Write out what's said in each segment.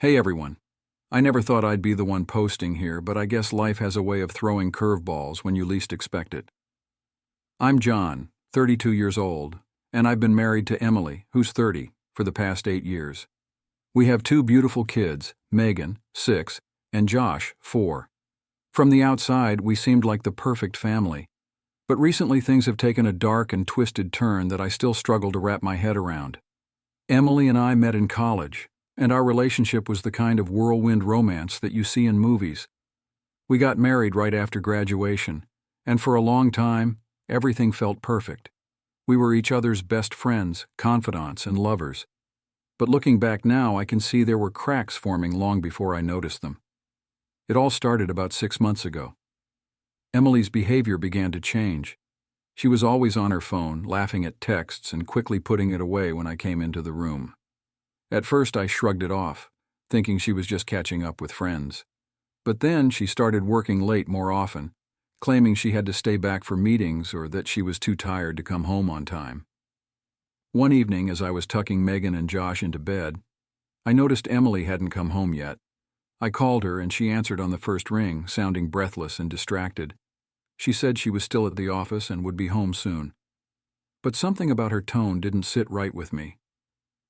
Hey everyone. I never thought I'd be the one posting here, but I guess life has a way of throwing curveballs when you least expect it. I'm John, 32 years old, and I've been married to Emily, who's 30, for the past 8 years. We have 2 beautiful kids, Megan, 6, and Josh, 4. From the outside, we seemed like the perfect family, but recently things have taken a dark and twisted turn that I still struggle to wrap my head around. Emily and I met in college, and our relationship was the kind of whirlwind romance that you see in movies. We got married right after graduation, and for a long time, everything felt perfect. We were each other's best friends, confidants, and lovers. But looking back now, I can see there were cracks forming long before I noticed them. It all started about 6 months ago. Emily's behavior began to change. She was always on her phone, laughing at texts and quickly putting it away when I came into the room. At first I shrugged it off, thinking she was just catching up with friends. But then she started working late more often, claiming she had to stay back for meetings or that she was too tired to come home on time. One evening, as I was tucking Megan and Josh into bed, I noticed Emily hadn't come home yet. I called her and she answered on the first ring, sounding breathless and distracted. She said she was still at the office and would be home soon. But something about her tone didn't sit right with me.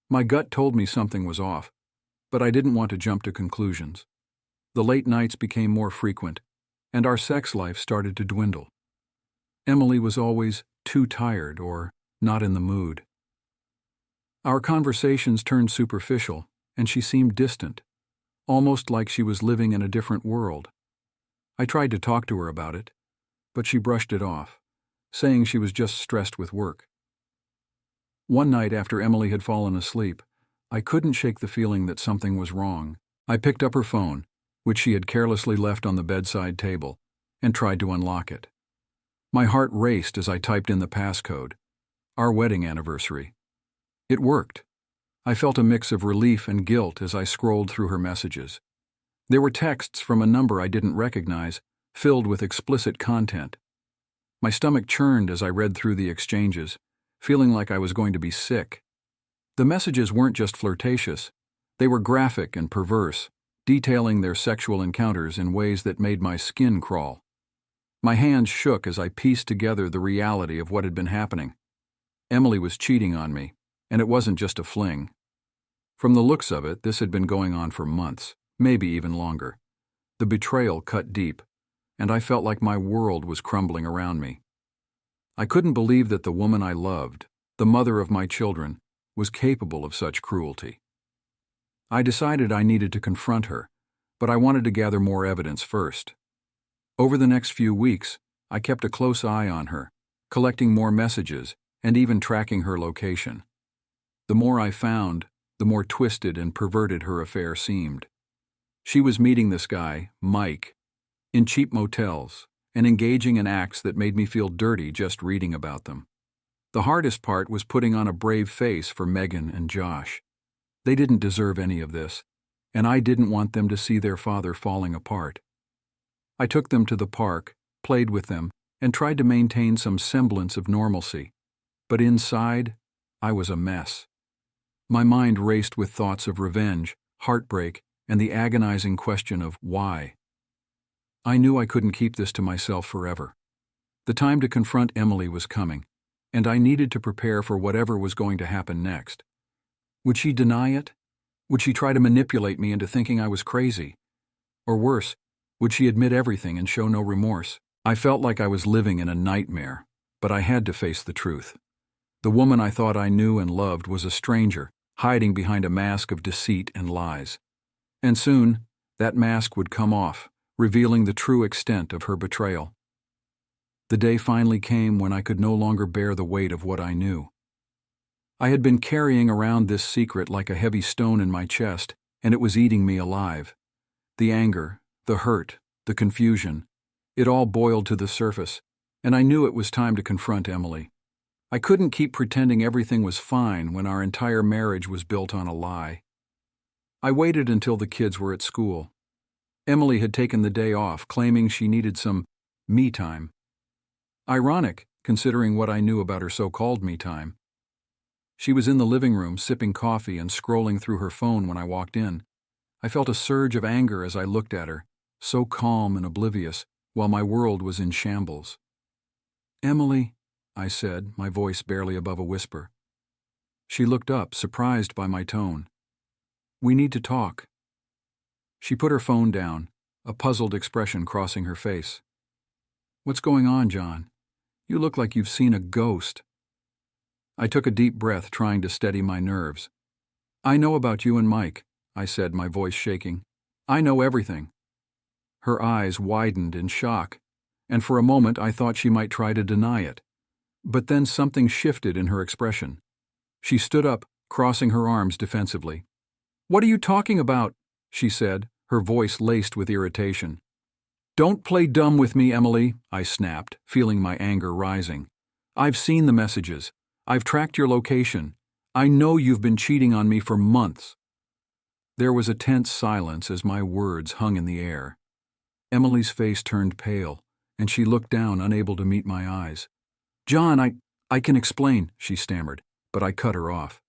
My gut told me something was off, but I didn't want to jump to conclusions. The late nights became more frequent, and our sex life started to dwindle. Emily was always too tired or not in the mood. Our conversations turned superficial, and she seemed distant, almost like she was living in a different world. I tried to talk to her about it, but she brushed it off, saying she was just stressed with work. One night after Emily had fallen asleep, I couldn't shake the feeling that something was wrong. I picked up her phone, which she had carelessly left on the bedside table, and tried to unlock it. My heart raced as I typed in the passcode, our wedding anniversary. It worked. I felt a mix of relief and guilt as I scrolled through her messages. There were texts from a number I didn't recognize, filled with explicit content. My stomach churned as I read through the exchanges, feeling like I was going to be sick. The messages weren't just flirtatious. They were graphic and perverse, detailing their sexual encounters in ways that made my skin crawl. My hands shook as I pieced together the reality of what had been happening. Emily was cheating on me, and it wasn't just a fling. From the looks of it, this had been going on for months, maybe even longer. The betrayal cut deep, and I felt like my world was crumbling around me. I couldn't believe that the woman I loved, the mother of my children, was capable of such cruelty. I decided I needed to confront her, but I wanted to gather more evidence first. Over the next few weeks, I kept a close eye on her, collecting more messages and even tracking her location. The more I found, the more twisted and perverted her affair seemed. She was meeting this guy, Mike, in cheap motels, and engaging in acts that made me feel dirty just reading about them. The hardest part was putting on a brave face for Megan and Josh. They didn't deserve any of this, and I didn't want them to see their father falling apart. I took them to the park, played with them, and tried to maintain some semblance of normalcy. But inside, I was a mess. My mind raced with thoughts of revenge, heartbreak, and the agonizing question of why. I knew I couldn't keep this to myself forever. The time to confront Emily was coming, and I needed to prepare for whatever was going to happen next. Would she deny it? Would she try to manipulate me into thinking I was crazy? Or worse, would she admit everything and show no remorse? I felt like I was living in a nightmare, but I had to face the truth. The woman I thought I knew and loved was a stranger, hiding behind a mask of deceit and lies. And soon, that mask would come off, revealing the true extent of her betrayal. The day finally came when I could no longer bear the weight of what I knew. I had been carrying around this secret like a heavy stone in my chest, and it was eating me alive. The anger, the hurt, the confusion, it all boiled to the surface, and I knew it was time to confront Emily. I couldn't keep pretending everything was fine when our entire marriage was built on a lie. I waited until the kids were at school. Emily had taken the day off, claiming she needed some me time. Ironic, considering what I knew about her so-called me time. She was in the living room sipping coffee and scrolling through her phone when I walked in. I felt a surge of anger as I looked at her, so calm and oblivious, while my world was in shambles. "Emily," I said, my voice barely above a whisper. She looked up, surprised by my tone. "We need to talk." She put her phone down, a puzzled expression crossing her face. "What's going on, John? You look like you've seen a ghost." I took a deep breath, trying to steady my nerves. "I know about you and Mike," I said, my voice shaking. "I know everything." Her eyes widened in shock, and for a moment I thought she might try to deny it. But then something shifted in her expression. She stood up, crossing her arms defensively. "What are you talking about?" she said, her voice laced with irritation. "Don't play dumb with me, Emily," I snapped, feeling my anger rising. "I've seen the messages. I've tracked your location. I know you've been cheating on me for months." There was a tense silence as my words hung in the air. Emily's face turned pale, and she looked down, unable to meet my eyes. "John, I can explain," she stammered, but I cut her off.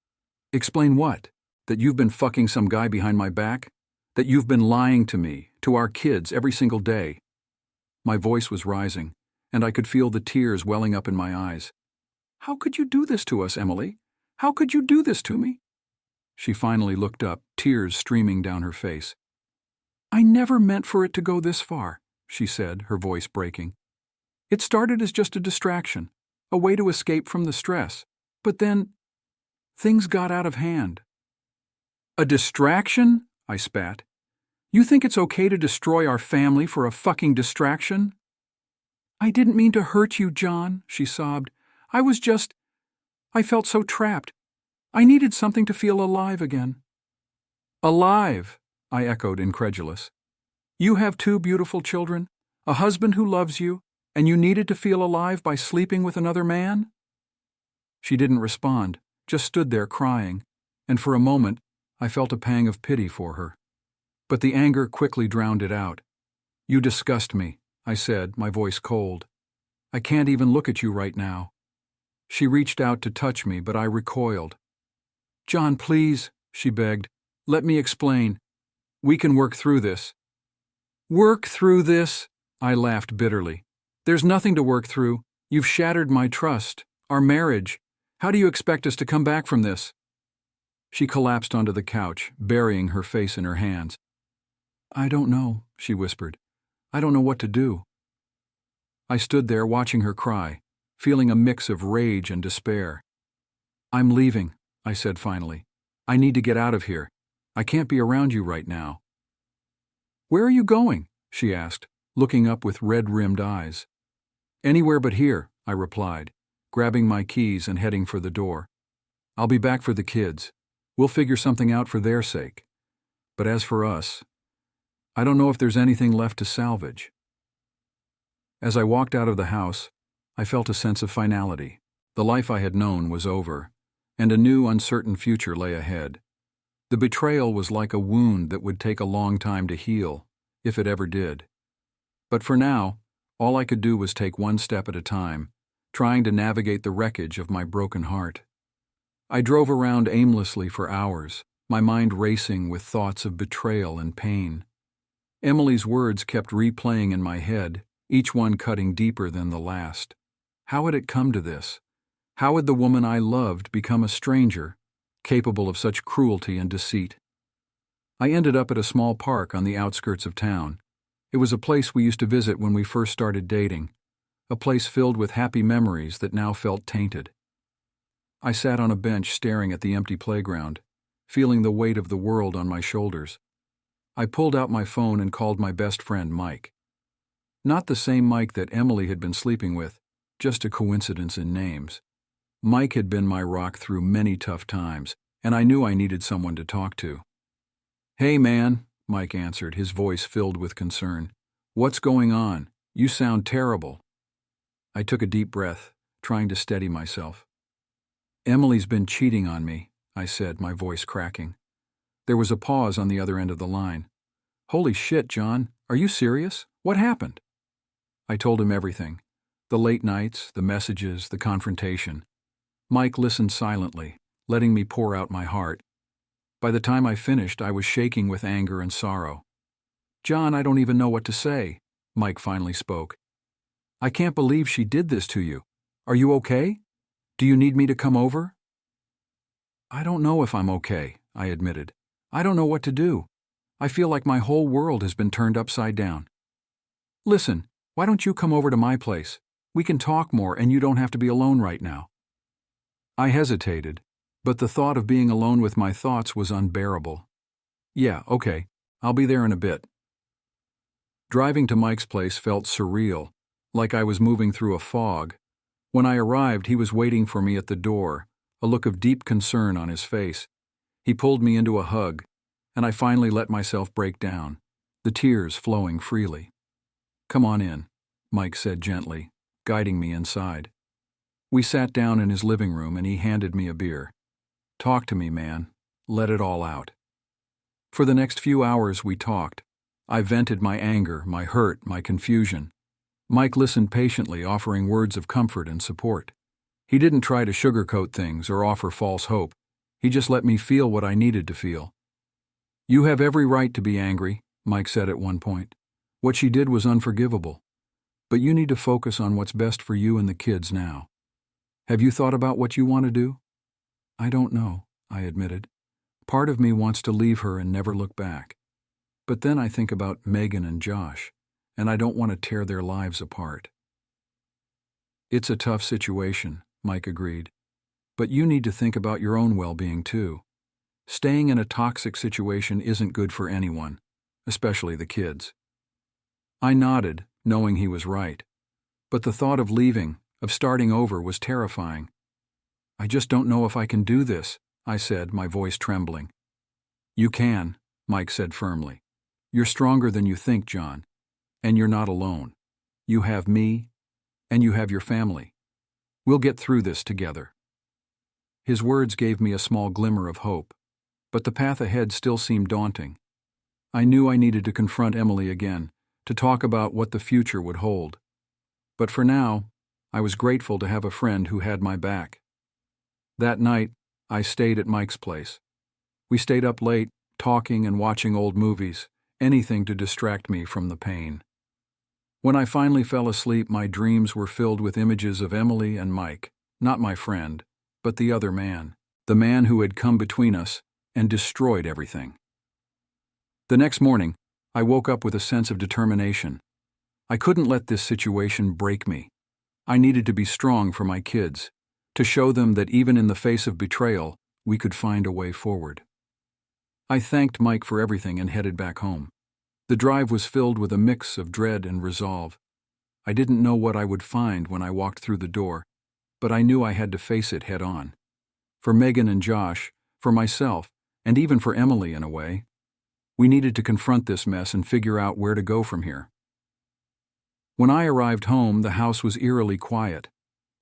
"Explain what? That you've been fucking some guy behind my back? That you've been lying to me, to our kids, every single day?" My voice was rising, and I could feel the tears welling up in my eyes. "How could you do this to us, Emily? How could you do this to me?" She finally looked up, tears streaming down her face. "I never meant for it to go this far," she said, her voice breaking. "It started as just a distraction, a way to escape from the stress. But then, things got out of hand." "A distraction?" I spat. "You think it's okay to destroy our family for a fucking distraction?" "I didn't mean to hurt you, John," she sobbed. I felt so trapped. I needed something to feel alive again." "Alive?" I echoed, incredulous. "You have 2 beautiful children, a husband who loves you, and you needed to feel alive by sleeping with another man?" She didn't respond, just stood there crying, and for a moment I felt a pang of pity for her. But the anger quickly drowned it out. "You disgust me," I said, my voice cold. "I can't even look at you right now." She reached out to touch me, but I recoiled. "John, please," she begged. "Let me explain. We can work through this." "Work through this?" I laughed bitterly. "There's nothing to work through. You've shattered my trust, our marriage. How do you expect us to come back from this?" She collapsed onto the couch, burying her face in her hands. "I don't know," she whispered. "I don't know what to do." I stood there watching her cry, feeling a mix of rage and despair. "I'm leaving," I said finally. "I need to get out of here. I can't be around you right now." "Where are you going?" she asked, looking up with red-rimmed eyes. "Anywhere but here," I replied, grabbing my keys and heading for the door. "I'll be back for the kids. We'll figure something out for their sake. But as for us, I don't know if there's anything left to salvage." As I walked out of the house, I felt a sense of finality. The life I had known was over, and a new, uncertain future lay ahead. The betrayal was like a wound that would take a long time to heal, if it ever did. But for now, all I could do was take one step at a time, trying to navigate the wreckage of my broken heart. I drove around aimlessly for hours, my mind racing with thoughts of betrayal and pain. Emily's words kept replaying in my head, each one cutting deeper than the last. How had it come to this? How had the woman I loved become a stranger, capable of such cruelty and deceit? I ended up at a small park on the outskirts of town. It was a place we used to visit when we first started dating, a place filled with happy memories that now felt tainted. I sat on a bench staring at the empty playground, feeling the weight of the world on my shoulders. I pulled out my phone and called my best friend, Mike. Not the same Mike that Emily had been sleeping with, just a coincidence in names. Mike had been my rock through many tough times, and I knew I needed someone to talk to. "Hey, man," Mike answered, his voice filled with concern. "What's going on? You sound terrible." I took a deep breath, trying to steady myself. "Emily's been cheating on me," I said, my voice cracking. There was a pause on the other end of the line. "Holy shit, John, are you serious? What happened?" I told him everything. The late nights, the messages, the confrontation. Mike listened silently, letting me pour out my heart. By the time I finished, I was shaking with anger and sorrow. "John, I don't even know what to say," Mike finally spoke. "I can't believe she did this to you. Are you okay? Do you need me to come over?" "I don't know if I'm okay," I admitted. "I don't know what to do. I feel like my whole world has been turned upside down." "Listen, why don't you come over to my place? We can talk more and you don't have to be alone right now." I hesitated, but the thought of being alone with my thoughts was unbearable. "Yeah, okay, I'll be there in a bit." Driving to Mike's place felt surreal, like I was moving through a fog. When I arrived, he was waiting for me at the door, a look of deep concern on his face. He pulled me into a hug, and I finally let myself break down, the tears flowing freely. "Come on in," Mike said gently, guiding me inside. We sat down in his living room and he handed me a beer. "Talk to me, man. Let it all out." For the next few hours we talked. I vented my anger, my hurt, my confusion. Mike listened patiently, offering words of comfort and support. He didn't try to sugarcoat things or offer false hope. He just let me feel what I needed to feel. "You have every right to be angry," Mike said at one point. "What she did was unforgivable. But you need to focus on what's best for you and the kids now. Have you thought about what you want to do?" "I don't know," I admitted. "Part of me wants to leave her and never look back. But then I think about Megan and Josh, and I don't want to tear their lives apart." "It's a tough situation," Mike agreed. "But you need to think about your own well-being too. Staying in a toxic situation isn't good for anyone, especially the kids." I nodded, knowing he was right. But the thought of leaving, of starting over, was terrifying. "I just don't know if I can do this," I said, my voice trembling. "You can," Mike said firmly. "You're stronger than you think, John. And you're not alone. You have me, and you have your family. We'll get through this together." His words gave me a small glimmer of hope, but the path ahead still seemed daunting. I knew I needed to confront Emily again, to talk about what the future would hold. But for now, I was grateful to have a friend who had my back. That night, I stayed at Mike's place. We stayed up late, talking and watching old movies, anything to distract me from the pain. When I finally fell asleep, my dreams were filled with images of Emily and Mike, not my friend, but the other man, the man who had come between us and destroyed everything. The next morning, I woke up with a sense of determination. I couldn't let this situation break me. I needed to be strong for my kids, to show them that even in the face of betrayal, we could find a way forward. I thanked Mike for everything and headed back home. The drive was filled with a mix of dread and resolve. I didn't know what I would find when I walked through the door, but I knew I had to face it head on. For Megan and Josh, for myself, and even for Emily in a way. We needed to confront this mess and figure out where to go from here. When I arrived home, the house was eerily quiet.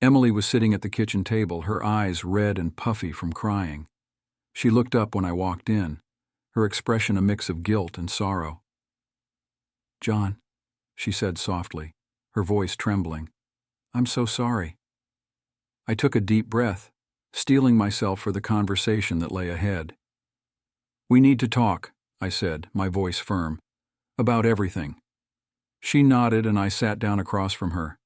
Emily was sitting at the kitchen table, her eyes red and puffy from crying. She looked up when I walked in, her expression a mix of guilt and sorrow. "John," she said softly, her voice trembling, "I'm so sorry." I took a deep breath, steeling myself for the conversation that lay ahead. "We need to talk," I said, my voice firm, "about everything." She nodded and I sat down across from her.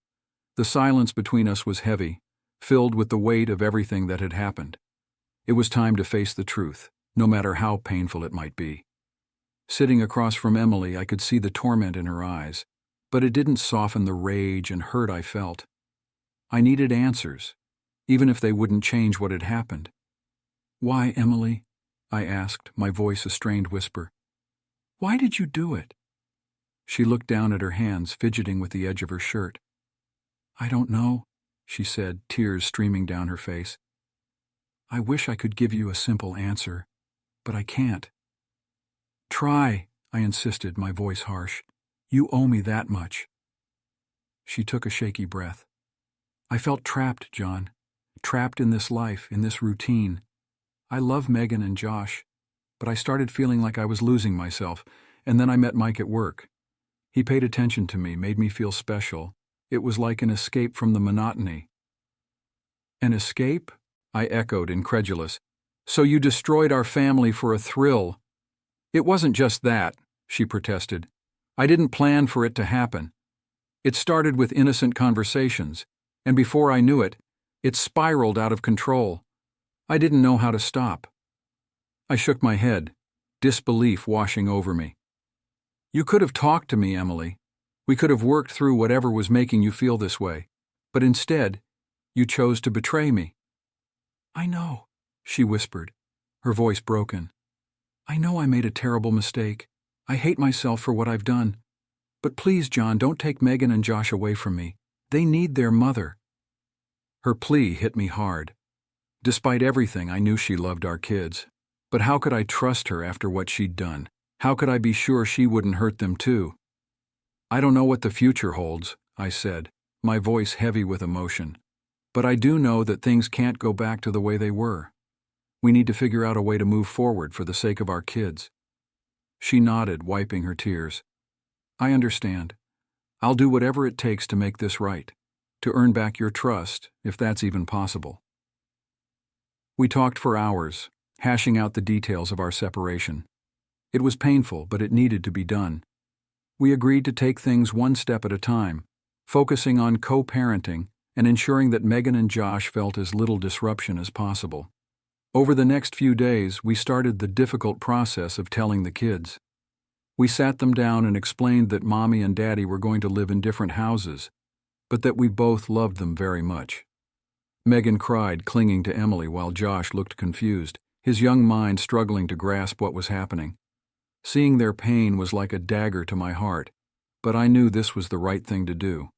The silence between us was heavy, filled with the weight of everything that had happened. It was time to face the truth, no matter how painful it might be. Sitting across from Emily, I could see the torment in her eyes, but it didn't soften the rage and hurt I felt. I needed answers, even if they wouldn't change what had happened. "Why, Emily?" I asked, my voice a strained whisper. "Why did you do it?" She looked down at her hands, fidgeting with the edge of her shirt. "I don't know," she said, tears streaming down her face. "I wish I could give you a simple answer, but I can't." "Try," I insisted, my voice harsh. "You owe me that much." She took a shaky breath. "I felt trapped, John. Trapped in this life, in this routine. I love Megan and Josh, but I started feeling like I was losing myself, and then I met Mike at work. He paid attention to me, made me feel special. It was like an escape from the monotony." "An escape?" I echoed, incredulous. So you destroyed our family for a thrill. It wasn't just that, she protested. I didn't plan for it to happen. It started with innocent conversations, and before I knew it, it spiraled out of control. I didn't know how to stop. I shook my head, disbelief washing over me. You could have talked to me, Emily. We could have worked through whatever was making you feel this way, but instead, you chose to betray me. I know, she whispered, her voice broken. I know I made a terrible mistake. I hate myself for what I've done. But please, John, don't take Megan and Josh away from me. They need their mother. Her plea hit me hard. Despite everything, I knew she loved our kids. But how could I trust her after what she'd done? How could I be sure she wouldn't hurt them too? I don't know what the future holds, I said, my voice heavy with emotion. But I do know that things can't go back to the way they were. We need to figure out a way to move forward for the sake of our kids. She nodded, wiping her tears. I understand. I'll do whatever it takes to make this right, to earn back your trust, if that's even possible. We talked for hours, hashing out the details of our separation. It was painful, but it needed to be done. We agreed to take things one step at a time, focusing on co-parenting and ensuring that Megan and Josh felt as little disruption as possible. Over the next few days, we started the difficult process of telling the kids. We sat them down and explained that Mommy and Daddy were going to live in different houses, but that we both loved them very much. Megan cried, clinging to Emily, while Josh looked confused, his young mind struggling to grasp what was happening. Seeing their pain was like a dagger to my heart, but I knew this was the right thing to do.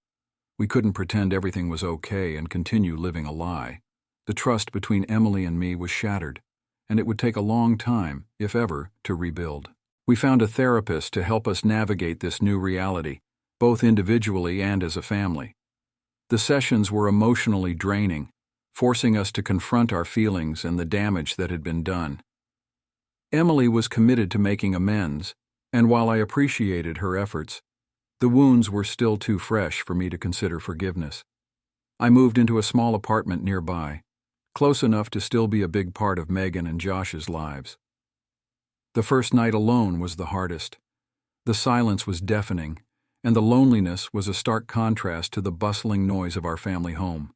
We couldn't pretend everything was okay and continue living a lie. The trust between Emily and me was shattered, and it would take a long time, if ever, to rebuild. We found a therapist to help us navigate this new reality, both individually and as a family. The sessions were emotionally draining, forcing us to confront our feelings and the damage that had been done. Emily was committed to making amends, and while I appreciated her efforts, the wounds were still too fresh for me to consider forgiveness. I moved into a small apartment nearby, close enough to still be a big part of Megan and Josh's lives. The first night alone was the hardest. The silence was deafening, and the loneliness was a stark contrast to the bustling noise of our family home.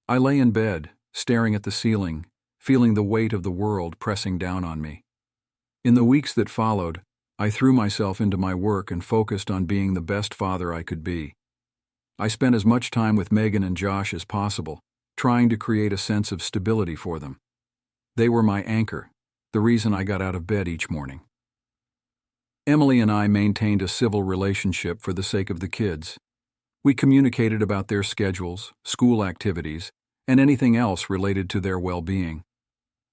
I lay in bed, staring at the ceiling, feeling the weight of the world pressing down on me. In the weeks that followed, I threw myself into my work and focused on being the best father I could be. I spent as much time with Megan and Josh as possible, trying to create a sense of stability for them. They were my anchor, the reason I got out of bed each morning. Emily and I maintained a civil relationship for the sake of the kids. We communicated about their schedules, school activities, and anything else related to their well-being.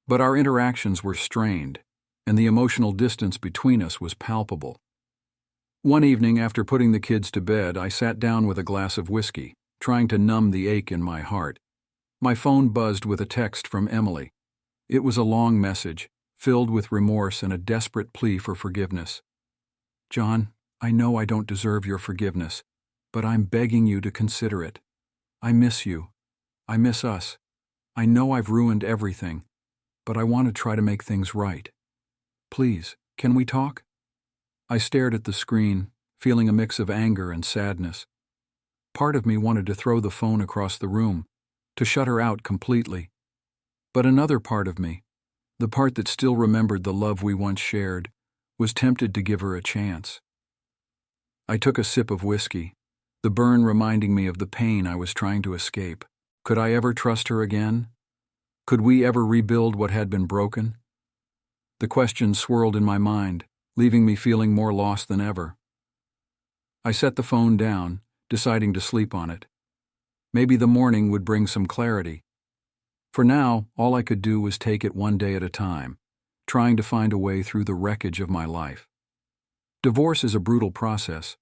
But our interactions were strained, and the emotional distance between us was palpable. One evening, after putting the kids to bed, I sat down with a glass of whiskey, trying to numb the ache in my heart. My phone buzzed with a text from Emily. It was a long message, filled with remorse and a desperate plea for forgiveness. John, I know I don't deserve your forgiveness, but I'm begging you to consider it. I miss you. I miss us. I know I've ruined everything, but I want to try to make things right. Please, can we talk? I stared at the screen, feeling a mix of anger and sadness. Part of me wanted to throw the phone across the room, to shut her out completely. But another part of me, the part that still remembered the love we once shared, was tempted to give her a chance. I took a sip of whiskey, the burn reminding me of the pain I was trying to escape. Could I ever trust her again? Could we ever rebuild what had been broken? The questions swirled in my mind, leaving me feeling more lost than ever. I set the phone down, deciding to sleep on it. Maybe the morning would bring some clarity. For now, all I could do was take it one day at a time, trying to find a way through the wreckage of my life. Divorce is a brutal process.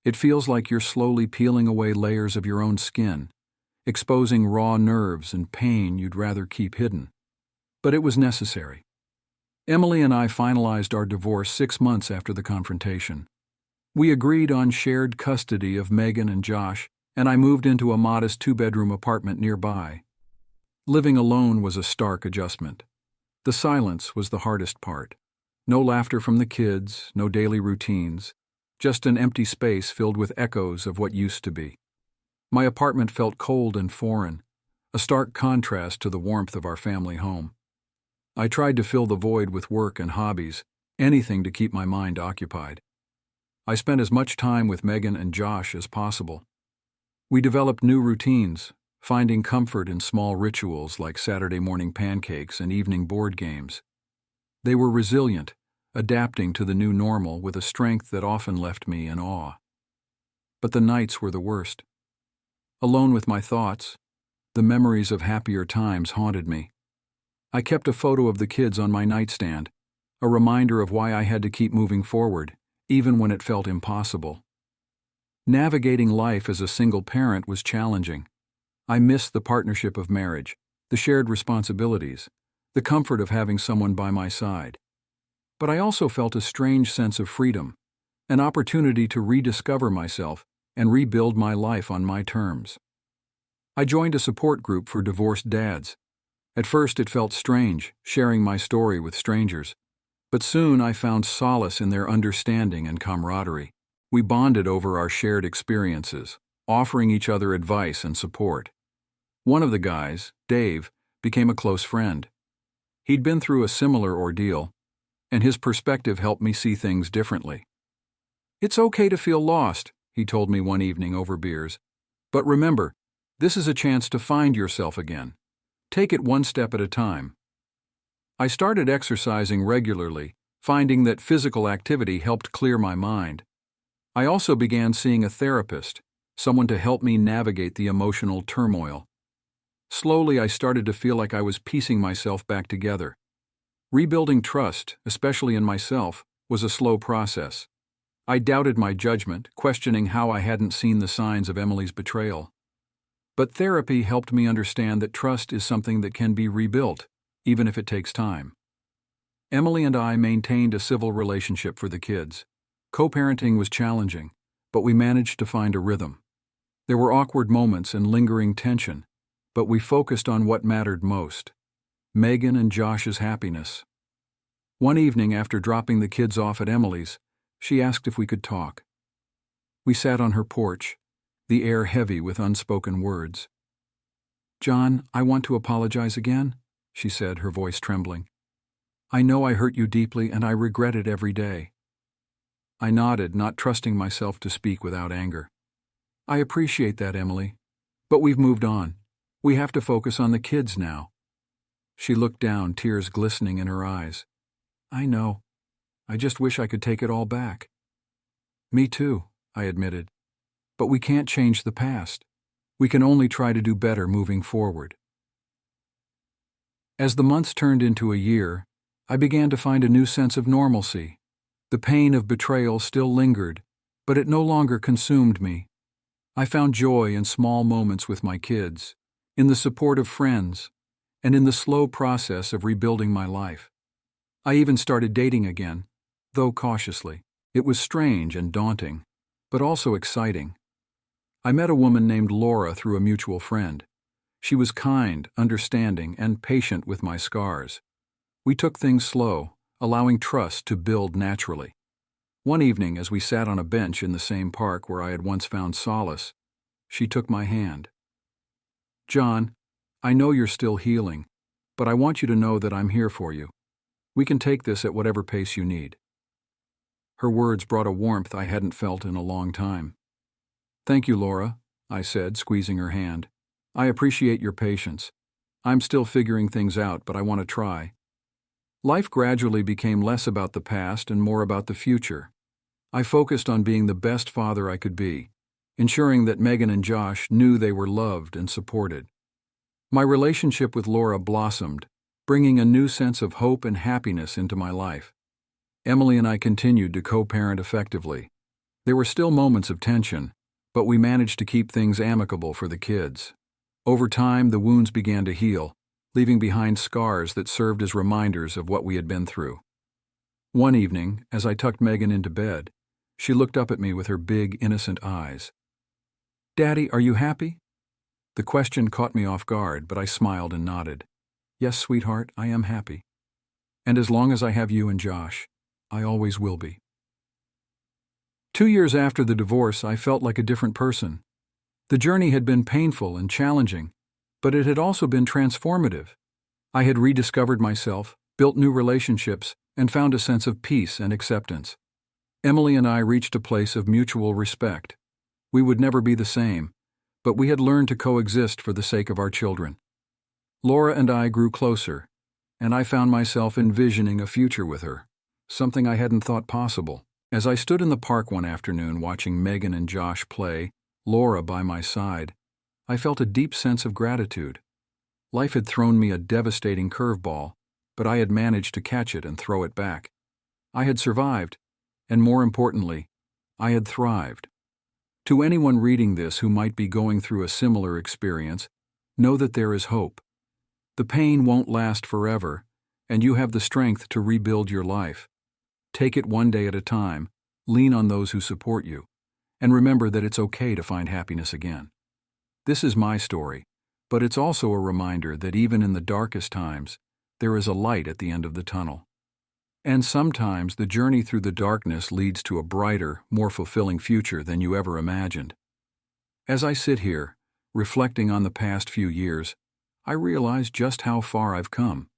It feels like you're slowly peeling away layers of your own skin, exposing raw nerves and pain you'd rather keep hidden. But it was necessary. Emily and I finalized our divorce 6 months after the confrontation. We agreed on shared custody of Megan and Josh, and I moved into a modest 2-bedroom apartment nearby. Living alone was a stark adjustment. The silence was the hardest part. No laughter from the kids, no daily routines, just an empty space filled with echoes of what used to be. My apartment felt cold and foreign, a stark contrast to the warmth of our family home. I tried to fill the void with work and hobbies, anything to keep my mind occupied. I spent as much time with Megan and Josh as possible. We developed new routines, finding comfort in small rituals like Saturday morning pancakes and evening board games. They were resilient, adapting to the new normal with a strength that often left me in awe. But the nights were the worst. Alone with my thoughts, the memories of happier times haunted me. I kept a photo of the kids on my nightstand, a reminder of why I had to keep moving forward, even when it felt impossible. Navigating life as a single parent was challenging. I missed the partnership of marriage, the shared responsibilities, the comfort of having someone by my side. But I also felt a strange sense of freedom, an opportunity to rediscover myself and rebuild my life on my terms. I joined a support group for divorced dads. At first it felt strange, sharing my story with strangers, but soon I found solace in their understanding and camaraderie. We bonded over our shared experiences, offering each other advice and support. One of the guys, Dave, became a close friend. He'd been through a similar ordeal, and his perspective helped me see things differently. "It's okay to feel lost," he told me one evening over beers. "But remember, this is a chance to find yourself again. Take it one step at a time." I started exercising regularly, finding that physical activity helped clear my mind. I also began seeing a therapist, someone to help me navigate the emotional turmoil. Slowly, I started to feel like I was piecing myself back together. Rebuilding trust, especially in myself, was a slow process. I doubted my judgment, questioning how I hadn't seen the signs of Emily's betrayal. But therapy helped me understand that trust is something that can be rebuilt, even if it takes time. Emily and I maintained a civil relationship for the kids. Co-parenting was challenging, but we managed to find a rhythm. There were awkward moments and lingering tension, but we focused on what mattered most: Megan and Josh's happiness. One evening after dropping the kids off at Emily's, she asked if we could talk. We sat on her porch, the air heavy with unspoken words. "John, I want to apologize again," she said, her voice trembling. "I know I hurt you deeply and I regret it every day." I nodded, not trusting myself to speak without anger. "I appreciate that, Emily. But we've moved on. We have to focus on the kids now." She looked down, tears glistening in her eyes. "I know. I just wish I could take it all back." "Me too," I admitted. "But we can't change the past. We can only try to do better moving forward." As the months turned into a year, I began to find a new sense of normalcy. The pain of betrayal still lingered, but it no longer consumed me. I found joy in small moments with my kids, in the support of friends, and in the slow process of rebuilding my life. I even started dating again, though cautiously. It was strange and daunting, but also exciting. I met a woman named Laura through a mutual friend. She was kind, understanding, and patient with my scars. We took things slow, allowing trust to build naturally. One evening, as we sat on a bench in the same park where I had once found solace, she took my hand. "John, I know you're still healing, but I want you to know that I'm here for you. We can take this at whatever pace you need." Her words brought a warmth I hadn't felt in a long time. "Thank you, Laura," I said, squeezing her hand. "I appreciate your patience. I'm still figuring things out, but I want to try." Life gradually became less about the past and more about the future. I focused on being the best father I could be, ensuring that Megan and Josh knew they were loved and supported. My relationship with Laura blossomed, bringing a new sense of hope and happiness into my life. Emily and I continued to co-parent effectively. There were still moments of tension, but we managed to keep things amicable for the kids. Over time, the wounds began to heal, leaving behind scars that served as reminders of what we had been through. One evening, as I tucked Megan into bed, she looked up at me with her big, innocent eyes. "Daddy, are you happy?" The question caught me off guard, but I smiled and nodded. "Yes, sweetheart, I am happy." And as long as I have you and Josh, I always will be. 2 years after the divorce, I felt like a different person. The journey had been painful and challenging, but it had also been transformative. I had rediscovered myself, built new relationships, and found a sense of peace and acceptance. Emily and I reached a place of mutual respect. We would never be the same, but we had learned to coexist for the sake of our children. Laura and I grew closer, and I found myself envisioning a future with her, something I hadn't thought possible. As I stood in the park one afternoon watching Megan and Josh play, Laura by my side, I felt a deep sense of gratitude. Life had thrown me a devastating curveball, but I had managed to catch it and throw it back. I had survived, and more importantly, I had thrived. To anyone reading this who might be going through a similar experience, know that there is hope. The pain won't last forever, and you have the strength to rebuild your life. Take it one day at a time, lean on those who support you, and remember that it's okay to find happiness again. This is my story, but it's also a reminder that even in the darkest times, there is a light at the end of the tunnel. And sometimes the journey through the darkness leads to a brighter, more fulfilling future than you ever imagined. As I sit here, reflecting on the past few years, I realize just how far I've come.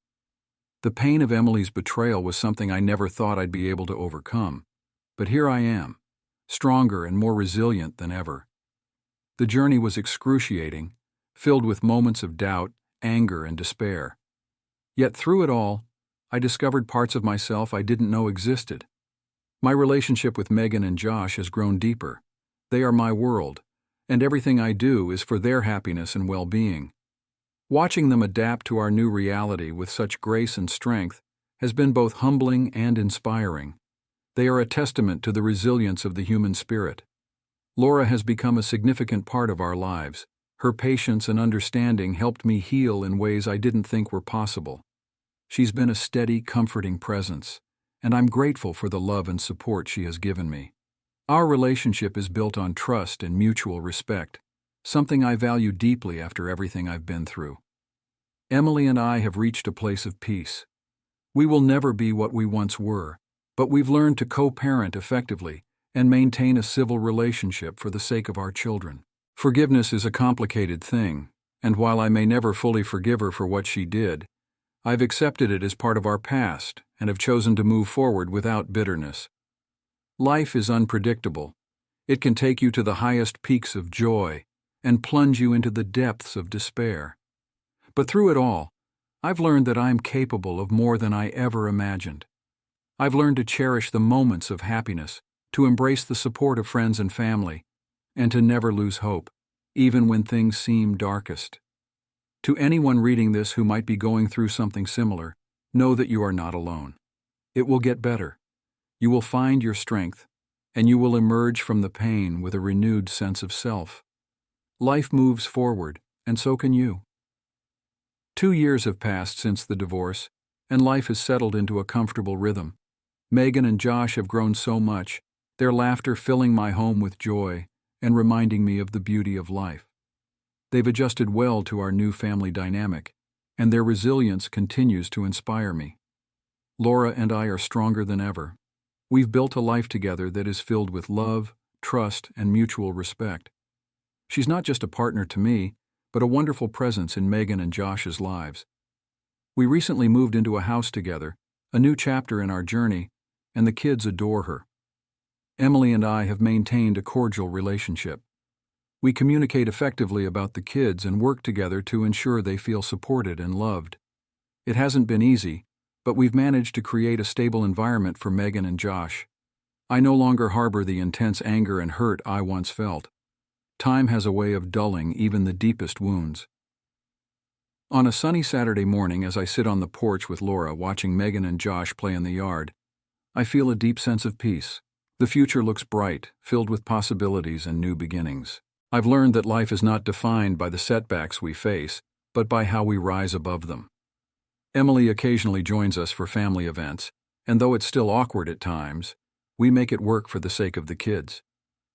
The pain of Emily's betrayal was something I never thought I'd be able to overcome, but here I am, stronger and more resilient than ever. The journey was excruciating, filled with moments of doubt, anger, and despair. Yet through it all, I discovered parts of myself I didn't know existed. My relationship with Megan and Josh has grown deeper. They are my world, and everything I do is for their happiness and well-being. Watching them adapt to our new reality with such grace and strength has been both humbling and inspiring. They are a testament to the resilience of the human spirit. Laura has become a significant part of our lives. Her patience and understanding helped me heal in ways I didn't think were possible. She's been a steady, comforting presence, and I'm grateful for the love and support she has given me. Our relationship is built on trust and mutual respect, something I value deeply after everything I've been through. Emily and I have reached a place of peace. We will never be what we once were, but we've learned to co-parent effectively and maintain a civil relationship for the sake of our children. Forgiveness is a complicated thing, and while I may never fully forgive her for what she did, I've accepted it as part of our past and have chosen to move forward without bitterness. Life is unpredictable. It can take you to the highest peaks of joy and plunge you into the depths of despair. But through it all, I've learned that I'm capable of more than I ever imagined. I've learned to cherish the moments of happiness, to embrace the support of friends and family, and to never lose hope, even when things seem darkest. To anyone reading this who might be going through something similar, know that you are not alone. It will get better. You will find your strength, and you will emerge from the pain with a renewed sense of self. Life moves forward, and so can you. 2 years have passed since the divorce, and life has settled into a comfortable rhythm. Megan and Josh have grown so much, their laughter filling my home with joy and reminding me of the beauty of life. They've adjusted well to our new family dynamic, and their resilience continues to inspire me. Laura and I are stronger than ever. We've built a life together that is filled with love, trust, and mutual respect. She's not just a partner to me, but a wonderful presence in Megan and Josh's lives. We recently moved into a house together, a new chapter in our journey, and the kids adore her. Emily and I have maintained a cordial relationship. We communicate effectively about the kids and work together to ensure they feel supported and loved. It hasn't been easy, but we've managed to create a stable environment for Megan and Josh. I no longer harbor the intense anger and hurt I once felt. Time has a way of dulling even the deepest wounds. On a sunny Saturday morning, as I sit on the porch with Laura watching Megan and Josh play in the yard, I feel a deep sense of peace. The future looks bright, filled with possibilities and new beginnings. I've learned that life is not defined by the setbacks we face, but by how we rise above them. Emily occasionally joins us for family events, and though it's still awkward at times, we make it work for the sake of the kids.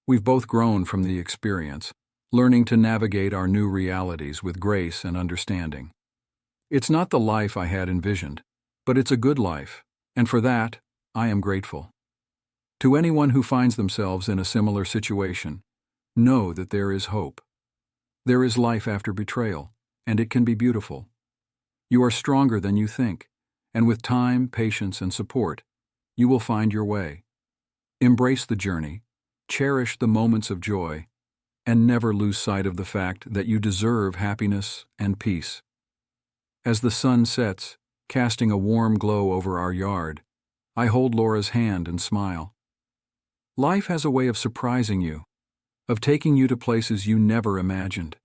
We've both grown from the experience, learning to navigate our new realities with grace and understanding. It's not the life I had envisioned, But it's a good life, and for that, I am grateful. To anyone who finds themselves in a similar situation, know that there is hope. There is life after betrayal, and it can be beautiful. You are stronger than you think, and with time, patience, and support, you will find your way. Embrace the journey, cherish the moments of joy, and never lose sight of the fact that you deserve happiness and peace. As the sun sets, casting a warm glow over our yard, I hold Laura's hand and smile. Life has a way of surprising you, of taking you to places you never imagined.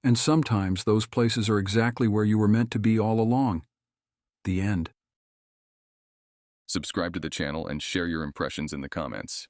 And sometimes those places are exactly where you were meant to be all along. The end. Subscribe to the channel and share your impressions in the comments.